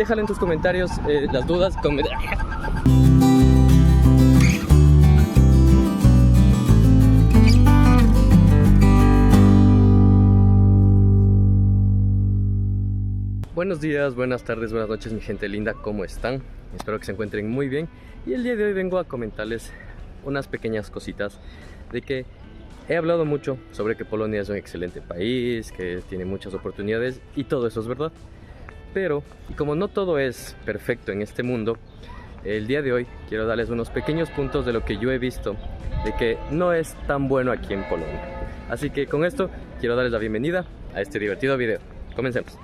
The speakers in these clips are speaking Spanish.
déjalo en tus comentarios las dudas. Buenos días, buenas tardes, buenas noches mi gente linda, ¿cómo están? Espero que se encuentren muy bien y el día de hoy vengo a comentarles unas pequeñas cositas de que he hablado mucho sobre que Polonia es un excelente país, que tiene muchas oportunidades y todo eso es verdad. Pero, y como no todo es perfecto en este mundo, el día de hoy quiero darles unos pequeños puntos de lo que yo he visto de que no es tan bueno aquí en Polonia. Así que con esto quiero darles la bienvenida a este divertido video. Comencemos.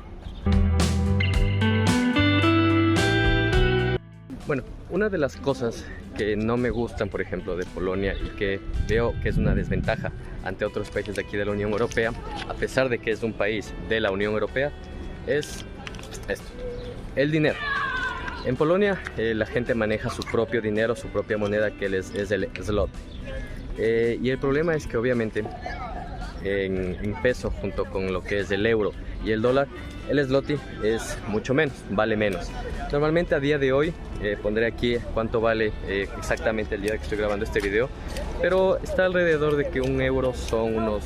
Bueno, una de las cosas que no me gustan, por ejemplo, de Polonia y que veo que es una desventaja ante otros países de aquí de la Unión Europea, a pesar de que es un país de la Unión Europea, es esto, el dinero. En Polonia la gente maneja su propio dinero, su propia moneda, que es el zloty. Y el problema es que obviamente en peso, junto con lo que es el euro y el dólar, el zloty es mucho menos, vale menos. Normalmente a día de hoy, pondré aquí cuánto vale exactamente el día que estoy grabando este video, pero está alrededor de que un euro son unos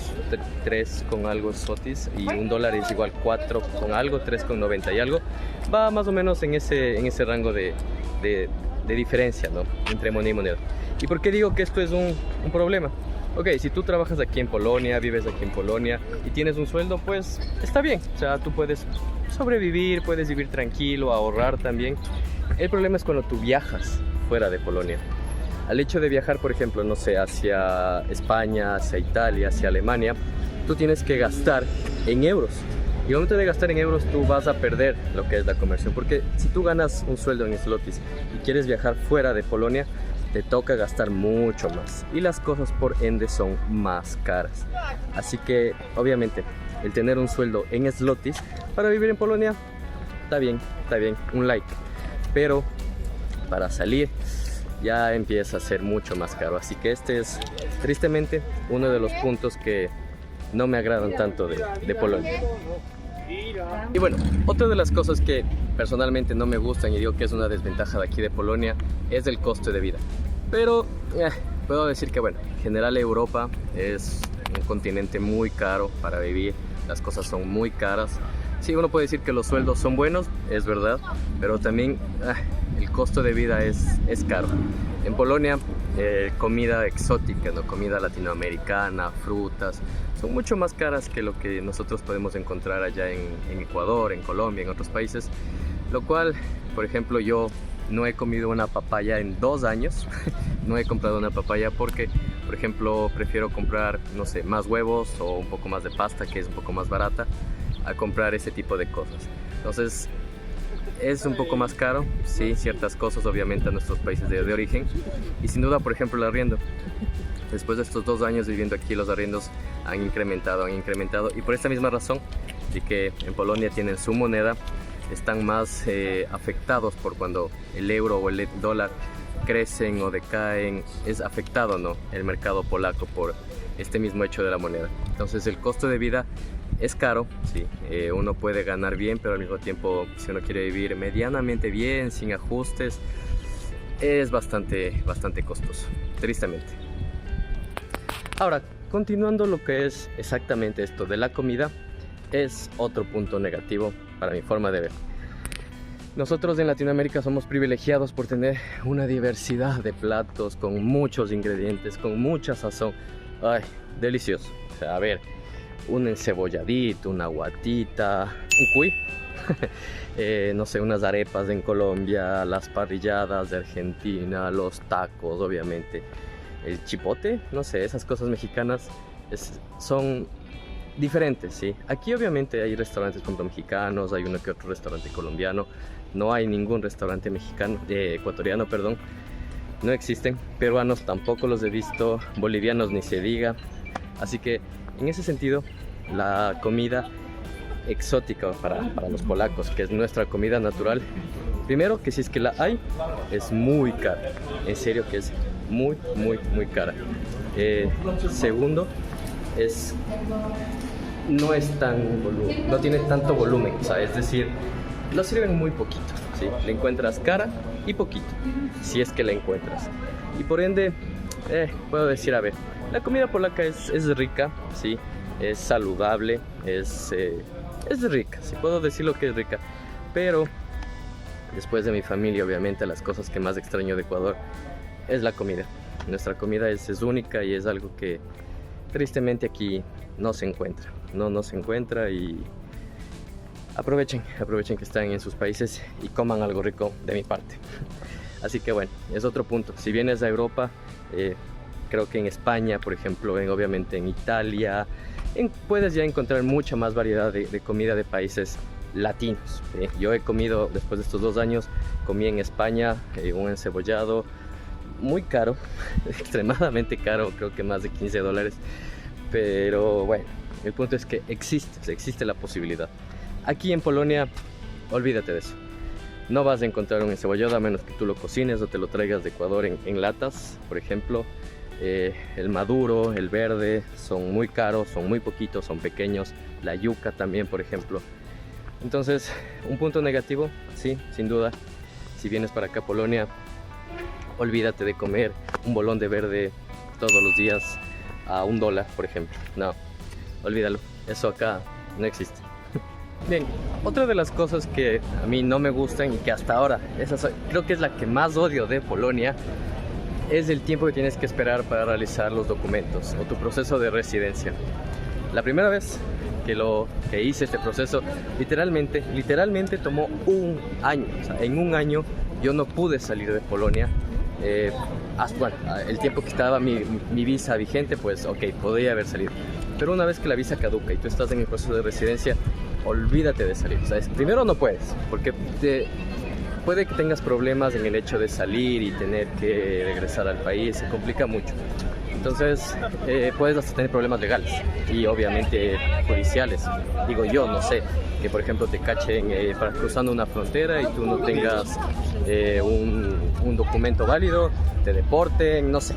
3 con algo zlotys y un dólar es igual 4 con algo, 3,90 y algo. Va más o menos en ese rango de diferencia, ¿no?, entre moneda y moneda. ¿Y por qué digo que esto es un problema? Ok, si tú trabajas aquí en Polonia, vives aquí en Polonia y tienes un sueldo, pues está bien. O sea, tú puedes sobrevivir, puedes vivir tranquilo, ahorrar también. El problema es cuando tú viajas fuera de Polonia. Al hecho de viajar, por ejemplo, no sé, hacia España, hacia Italia, hacia Alemania, tú tienes que gastar en euros. Y al momento de gastar en euros, tú vas a perder lo que es la conversión. Porque si tú ganas un sueldo en zlotys y quieres viajar fuera de Polonia, te toca gastar mucho más y las cosas por ende son más caras. Así que obviamente el tener un sueldo en zlotys para vivir en Polonia está bien, un like, pero para salir ya empieza a ser mucho más caro. Así que este es tristemente uno de los puntos que no me agradan tanto de Polonia. Y bueno, otra de las cosas que personalmente no me gustan y digo que es una desventaja de aquí de Polonia es el costo de vida. Pero puedo decir que bueno, en general Europa es un continente muy caro para vivir, las cosas son muy caras. Sí, uno puede decir que los sueldos son buenos, es verdad, pero también el costo de vida es caro. En Polonia, comida exótica, ¿no?, comida latinoamericana, frutas, son mucho más caras que lo que nosotros podemos encontrar allá en Ecuador, en Colombia, en otros países. Lo cual, por ejemplo, yo no he comido una papaya en 2 años. No he comprado una papaya porque, por ejemplo, prefiero comprar, no sé, más huevos o un poco más de pasta, que es un poco más barata, a comprar ese tipo de cosas. Entonces, es un poco más caro, sí, ciertas cosas obviamente a nuestros países de origen. Y sin duda, por ejemplo, el arriendo. Después de estos 2 años viviendo aquí, los arriendos han incrementado. Y por esta misma razón, de que en Polonia tienen su moneda, están más afectados por cuando el euro o el dólar crecen o decaen. Es afectado, ¿no?, el mercado polaco por este mismo hecho de la moneda. Entonces el costo de vida es caro, sí, uno puede ganar bien, pero al mismo tiempo, si uno quiere vivir medianamente bien, sin ajustes, es bastante costoso, tristemente. Ahora, continuando lo que es exactamente esto de la comida, es otro punto negativo para mi forma de ver. Nosotros en Latinoamérica somos privilegiados por tener una diversidad de platos con muchos ingredientes, con mucha sazón. Ay, delicioso. O sea, a ver, un encebolladito, una guatita, un cuy, no sé, unas arepas en Colombia, las parrilladas de Argentina, los tacos, obviamente, el chipote, no sé, esas cosas mexicanas son diferentes, ¿sí? Aquí obviamente hay restaurantes como mexicanos, hay uno que otro restaurante colombiano, no hay ningún restaurante mexicano, ecuatoriano, perdón, no existen, peruanos tampoco los he visto, bolivianos ni se diga. Así que en ese sentido, la comida exótica para los polacos, que es nuestra comida natural, primero que si es que la hay, es muy cara, en serio que es muy cara. Segundo, no tiene tanto volumen, o sea, es decir, lo sirven muy poquito, ¿sí? Le encuentras cara y poquito, si es que la encuentras. Y por ende, puedo decir, a ver, la comida polaca es rica, ¿sí? Es saludable, es rica, sí puedo decir lo que es rica. Pero después de mi familia, obviamente, las cosas que más extraño de Ecuador es la comida. Nuestra comida es única y es algo que tristemente aquí no se encuentra. No se encuentra y aprovechen que están en sus países y coman algo rico de mi parte. Así que bueno, es otro punto. Si vienes a Europa, creo que en España, por ejemplo, obviamente en Italia, puedes ya encontrar mucha más variedad de comida de países latinos. Yo he comido, después de estos 2 años, comí en España un encebollado muy caro, extremadamente caro, creo que más de $15. Pero bueno, el punto es que existe la posibilidad. Aquí en Polonia, olvídate de eso. No vas a encontrar un encebollado a menos que tú lo cocines o te lo traigas de Ecuador en latas, por ejemplo. El maduro, el verde, son muy caros, son muy poquitos, son pequeños. La yuca también, por ejemplo. Entonces, un punto negativo, sí, sin duda. Si vienes para acá a Polonia, olvídate de comer un bolón de verde todos los días a $1, por ejemplo. No, olvídalo, eso acá no existe. Bien, otra de las cosas que a mí no me gustan y que hasta ahora, creo que es la que más odio de Polonia, es el tiempo que tienes que esperar para realizar los documentos o tu proceso de residencia. La primera vez que hice este proceso, literalmente tomó 1 año. O sea, en 1 año yo no pude salir de Polonia. Bueno, el tiempo que estaba mi visa vigente, pues ok, podría haber salido. Pero una vez que la visa caduca y tú estás en el proceso de residencia, olvídate de salir. O sea, primero no puedes, porque puede que tengas problemas en el hecho de salir y tener que regresar al país, se complica mucho. Entonces puedes hasta tener problemas legales y obviamente judiciales. Digo yo, no sé, que por ejemplo te cachen cruzando una frontera y tú no tengas un documento válido, te deporten, no sé.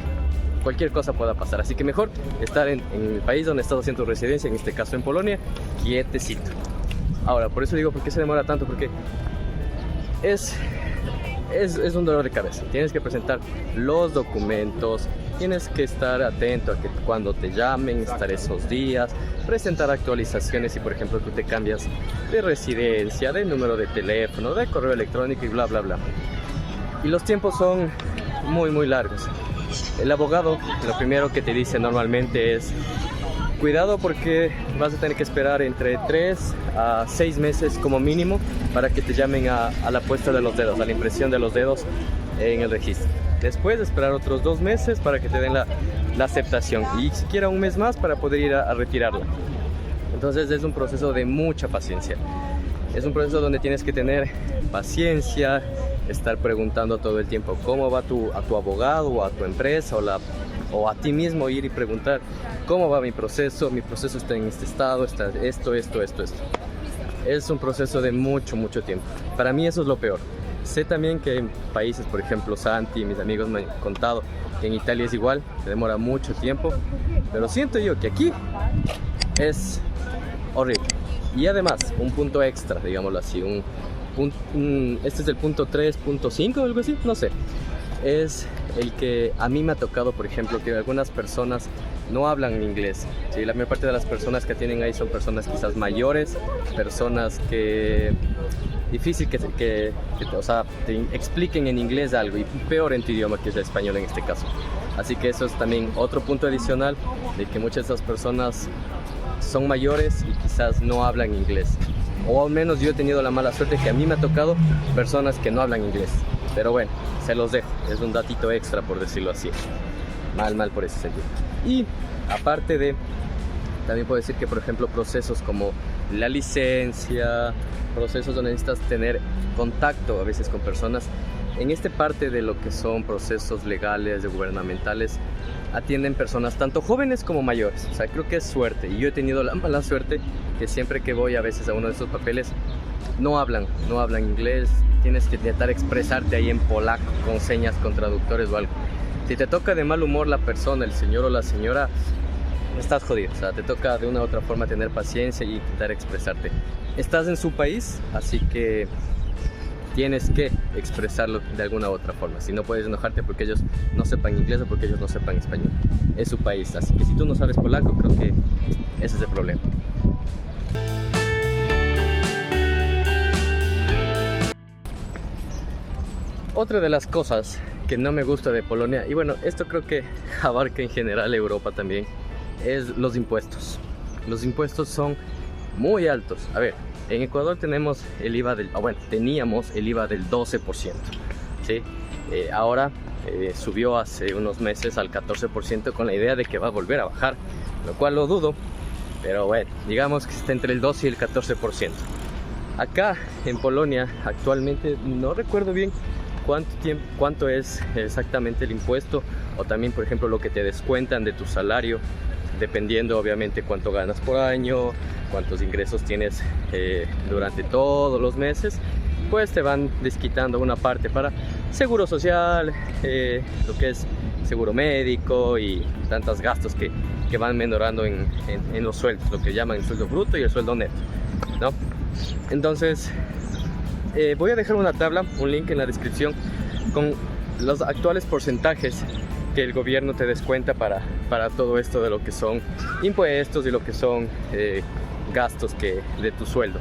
Cualquier cosa pueda pasar, así que mejor estar en el país donde estás haciendo tu residencia, en este caso en Polonia, quietecito. Ahora, por eso digo, ¿por qué se demora tanto? Porque es un dolor de cabeza. Tienes que presentar los documentos, tienes que estar atento a que cuando te llamen, estar esos días, presentar actualizaciones si por ejemplo tú te cambias de residencia, de número de teléfono, de correo electrónico y bla bla bla. Y los tiempos son muy largos. El abogado lo primero que te dice normalmente es: cuidado porque vas a tener que esperar entre 3 a 6 meses como mínimo para que te llamen a la puesta de los dedos, a la impresión de los dedos en el registro. Después de esperar otros 2 meses para que te den la aceptación y siquiera 1 mes más para poder ir a retirarla. Entonces es un proceso de mucha paciencia. Es un proceso donde tienes que tener paciencia, estar preguntando todo el tiempo cómo va a tu abogado o a tu empresa o a ti mismo, ir y preguntar cómo va mi proceso está en este estado, está esto. Es un proceso de mucho tiempo. Para mí eso es lo peor. Sé también que en países, por ejemplo Santi y mis amigos me han contado que en Italia es igual, se demora mucho tiempo, pero siento yo que aquí es horrible. Y además, un punto extra, digámoslo así, este es el punto 3.5 o algo así, no sé. Es el que a mí me ha tocado, por ejemplo, que algunas personas no hablan inglés. ¿Sí? La mayor parte de las personas que tienen ahí son personas quizás mayores, personas que difícil que o sea, te expliquen en inglés algo y peor en tu idioma, que es el español en este caso. Así que eso es también otro punto adicional, de que muchas de esas personas son mayores y quizás no hablan inglés. O al menos yo he tenido la mala suerte que a mí me ha tocado personas que no hablan inglés. Pero bueno, se los dejo, es un datito extra por decirlo así. Mal por ese sentido. Y aparte de, también puedo decir que por ejemplo procesos como la licencia, procesos donde necesitas tener contacto a veces con personas, en esta parte de lo que son procesos legales, gubernamentales, atienden personas tanto jóvenes como mayores. O sea, creo que es suerte. Y yo he tenido la mala suerte que siempre que voy a veces a uno de estos papeles, no hablan inglés. Tienes que intentar expresarte ahí en polaco, con señas, con traductores o algo. Si te toca de mal humor la persona, el señor o la señora, estás jodido. O sea, te toca de una u otra forma tener paciencia y intentar expresarte. Estás en su país, así que tienes que expresarlo de alguna u otra forma. Si no puedes enojarte porque ellos no sepan inglés o porque ellos no sepan español. Es su país, así que si tú no sabes polaco, creo que ese es el problema. Otra de las cosas que no me gusta de Polonia, y bueno, esto creo que abarca en general Europa también, es los impuestos. Los impuestos son muy altos. A ver, en Ecuador tenemos el IVA teníamos el IVA del 12%, ¿sí? Ahora subió hace unos meses al 14% con la idea de que va a volver a bajar, lo cual lo dudo, pero bueno, digamos que está entre el 12 y el 14%. Acá en Polonia actualmente no recuerdo bien cuánto es exactamente el impuesto, o también por ejemplo lo que te descuentan de tu salario, dependiendo obviamente cuánto ganas por año, cuántos ingresos tienes durante todos los meses, pues te van desquitando una parte para seguro social, lo que es seguro médico y tantos gastos que van menorando en los sueldos, lo que llaman el sueldo bruto y el sueldo neto, ¿no? Entonces voy a dejar una tabla, un link en la descripción con los actuales porcentajes que el gobierno te descuenta para todo esto de lo que son impuestos y lo que son gastos de tu sueldo.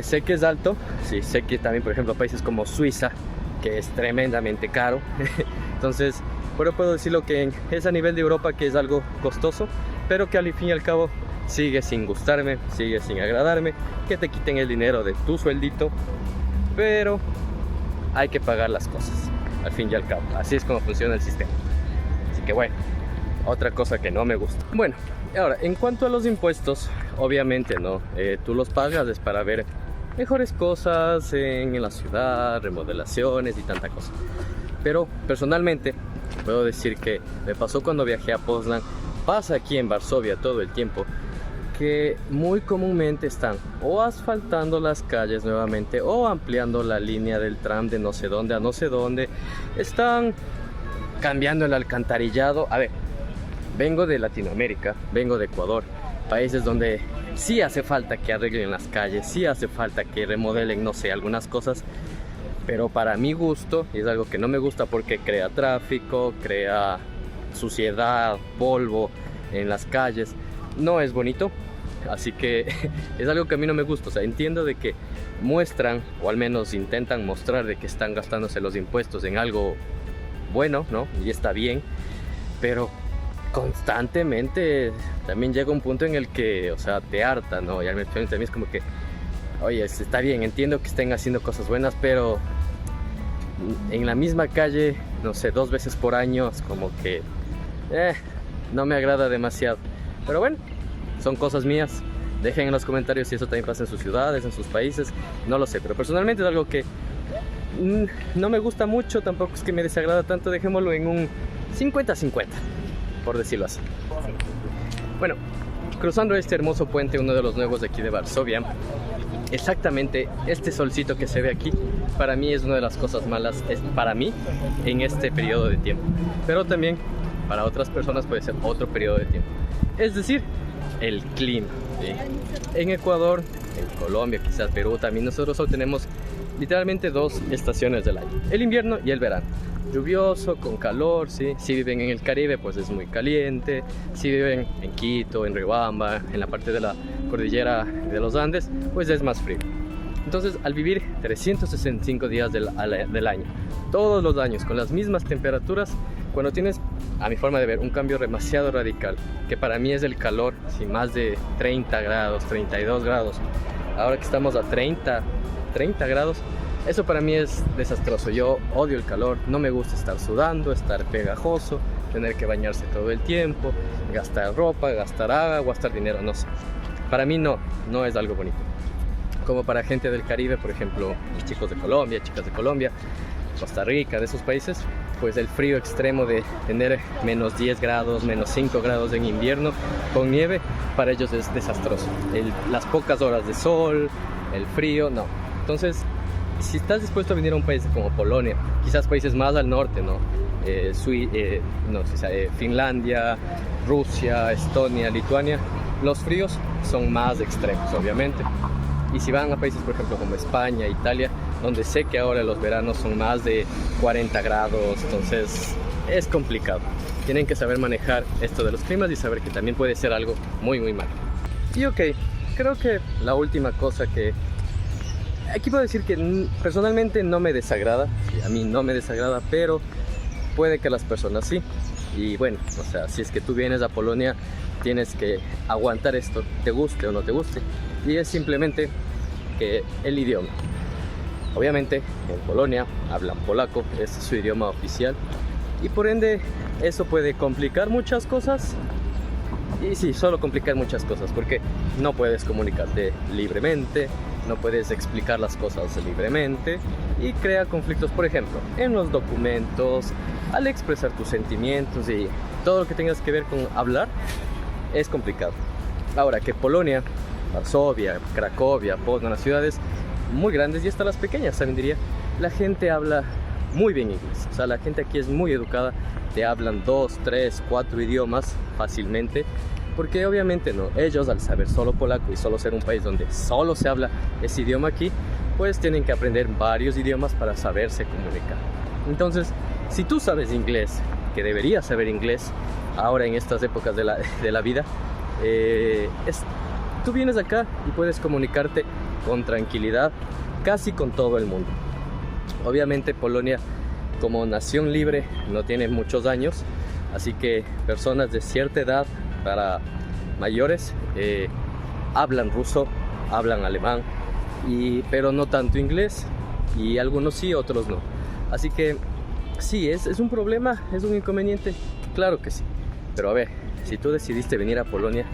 Sé que es alto, sí, sé que también por ejemplo países como Suiza, que es tremendamente caro, entonces pero puedo decirlo que es a nivel de Europa, que es algo costoso, pero que al fin y al cabo sigue sin gustarme, sigue sin agradarme, que te quiten el dinero de tu sueldito, pero hay que pagar las cosas, al fin y al cabo, así es como funciona el sistema. Así que bueno, otra cosa que no me gusta. Bueno, ahora, en cuanto a los impuestos, obviamente, ¿no? Tú los pagas es para ver mejores cosas en la ciudad, remodelaciones y tanta cosa. Pero personalmente, puedo decir que me pasó cuando viajé a Poznań, pasa aquí en Varsovia todo el tiempo, que muy comúnmente están o asfaltando las calles nuevamente o ampliando la línea del tram de no sé dónde a no sé dónde, están cambiando el alcantarillado. A ver, vengo de Latinoamérica, vengo de Ecuador, países donde sí hace falta que arreglen las calles, sí hace falta que remodelen, no sé, algunas cosas, pero para mi gusto, y es algo que no me gusta porque crea tráfico, crea suciedad, polvo en las calles, no es bonito. Así que es algo que a mí no me gusta. O sea, entiendo de que muestran, o al menos intentan mostrar, de que están gastándose los impuestos en algo bueno, ¿no? Y está bien, pero constantemente también llega un punto en el que, o sea, te harta, ¿no? Y al menos también es como que, oye, está bien, entiendo que estén haciendo cosas buenas, pero en la misma calle, no sé, 2 veces por año, es como que no me agrada demasiado. Pero bueno, son cosas mías. Dejen en los comentarios si eso también pasa en sus ciudades, en sus países, no lo sé, pero personalmente es algo que no me gusta mucho, tampoco es que me desagrada tanto, dejémoslo en un 50-50, por decirlo así. Bueno, cruzando este hermoso puente, uno de los nuevos de aquí de Varsovia, exactamente este solcito que se ve aquí, para mí es una de las cosas malas, para mí, en este periodo de tiempo, pero también para otras personas puede ser otro periodo de tiempo, es decir, el clima, ¿sí? En Ecuador, en Colombia, quizás Perú, también nosotros solo tenemos literalmente 2 estaciones del año, el invierno y el verano. Lluvioso, con calor, ¿sí? Si viven en el Caribe, pues es muy caliente. Si viven en Quito, en Riobamba, en la parte de la cordillera de los Andes, pues es más frío. Entonces, al vivir 365 días del año, todos los años, con las mismas temperaturas, cuando tienes, a mi forma de ver, un cambio demasiado radical, que para mí es el calor, si más de 30 grados, 32 grados, ahora que estamos a 30 grados, eso para mí es desastroso. Yo odio el calor, no me gusta estar sudando, estar pegajoso, tener que bañarse todo el tiempo, gastar ropa, gastar agua, gastar dinero, no sé. Para mí no es algo bonito. Como para gente del Caribe, por ejemplo, los chicos de Colombia, chicas de Colombia, Costa Rica, de esos países, pues el frío extremo de tener menos 10 grados, menos 5 grados en invierno con nieve, para ellos es desastroso. Las pocas horas de sol, el frío, no. Entonces, si estás dispuesto a venir a un país como Polonia, quizás países más al norte, ¿no? Finlandia, Rusia, Estonia, Lituania, los fríos son más extremos, obviamente. Y si van a países, por ejemplo, como España, Italia, donde sé que ahora los veranos son más de 40 grados, entonces es complicado. Tienen que saber manejar esto de los climas y saber que también puede ser algo muy, muy malo. Y ok, creo que la última cosa que... Aquí puedo decir que personalmente no me desagrada, a mí no me desagrada, pero puede que a las personas sí. Y bueno, o sea, si es que tú vienes a Polonia, tienes que aguantar esto, te guste o no te guste. Y es simplemente que el idioma. Obviamente en Polonia hablan polaco, es su idioma oficial. Y por ende eso puede complicar muchas cosas. Y sí, solo complicar muchas cosas, porque no puedes comunicarte libremente, no puedes explicar las cosas libremente y crea conflictos, por ejemplo, en los documentos, al expresar tus sentimientos y todo lo que tengas que ver con hablar es complicado. Ahora que Polonia, Varsovia, Cracovia, Poznan, las ciudades muy grandes y hasta las pequeñas, también diría, la gente habla muy bien inglés. O sea, la gente aquí es muy educada, te hablan 2, 3, 4 idiomas fácilmente, porque obviamente no, ellos al saber solo polaco y solo ser un país donde solo se habla ese idioma aquí, pues tienen que aprender varios idiomas para saberse comunicar. Entonces, si tú sabes inglés, que deberías saber inglés ahora en estas épocas de la vida, tú vienes acá y puedes comunicarte con tranquilidad casi con todo el mundo. Obviamente Polonia como nación libre no tiene muchos años, así que personas de cierta edad para mayores hablan ruso, hablan alemán, pero no tanto inglés, y algunos sí, otros no. Así que sí, es un problema, es un inconveniente, claro que sí. Pero a ver, si tú decidiste venir a Polonia,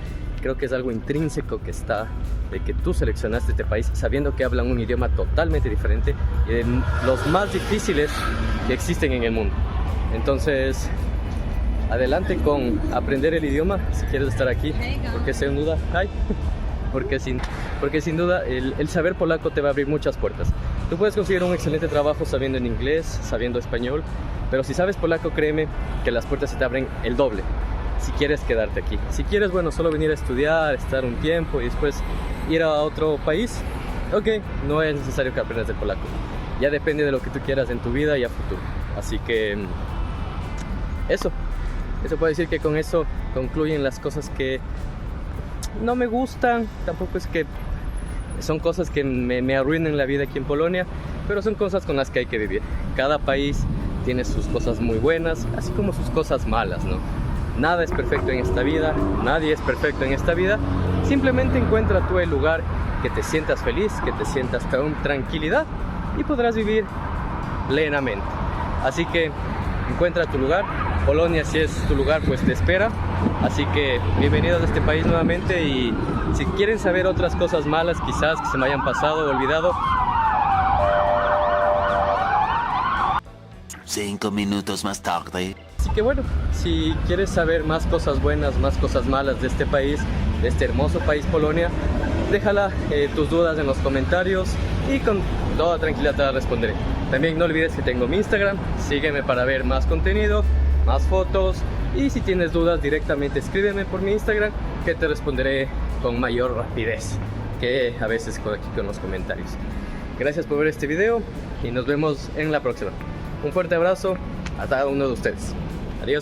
creo que es algo intrínseco que está de que tú seleccionaste este país sabiendo que hablan un idioma totalmente diferente y de los más difíciles que existen en el mundo. Entonces, adelante con aprender el idioma si quieres estar aquí, porque sin duda, porque sin duda el saber polaco te va a abrir muchas puertas. Tú puedes conseguir un excelente trabajo sabiendo en inglés, sabiendo español, pero si sabes polaco, créeme que las puertas se te abren el doble si quieres quedarte aquí. Si quieres, bueno, solo venir a estudiar, estar un tiempo y después ir a otro país, ok, no es necesario que aprendas el polaco. Ya depende de lo que tú quieras en tu vida y a futuro. Así que eso puedo decir que con eso concluyen las cosas que no me gustan. Tampoco es que son cosas que me arruinen la vida aquí en Polonia, pero son cosas con las que hay que vivir. Cada país tiene sus cosas muy buenas, así como sus cosas malas, ¿no? Nada es perfecto en esta vida, nadie es perfecto en esta vida. Simplemente encuentra tú el lugar que te sientas feliz, que te sientas con tranquilidad y podrás vivir plenamente. Así que encuentra tu lugar. Polonia, si es tu lugar, pues te espera. Así que bienvenidos a este país nuevamente, y si quieren saber otras cosas malas quizás que se me hayan pasado o olvidado, 5 minutos más tarde. Así que bueno, si quieres saber más cosas buenas, más cosas malas de este país, de este hermoso país Polonia, déjala tus dudas en los comentarios y con toda tranquilidad te las responderé. También no olvides que tengo mi Instagram, sígueme para ver más contenido, más fotos, y si tienes dudas directamente escríbeme por mi Instagram, que te responderé con mayor rapidez que a veces aquí con los comentarios. Gracias por ver este video y nos vemos en la próxima. Un fuerte abrazo a cada uno de ustedes.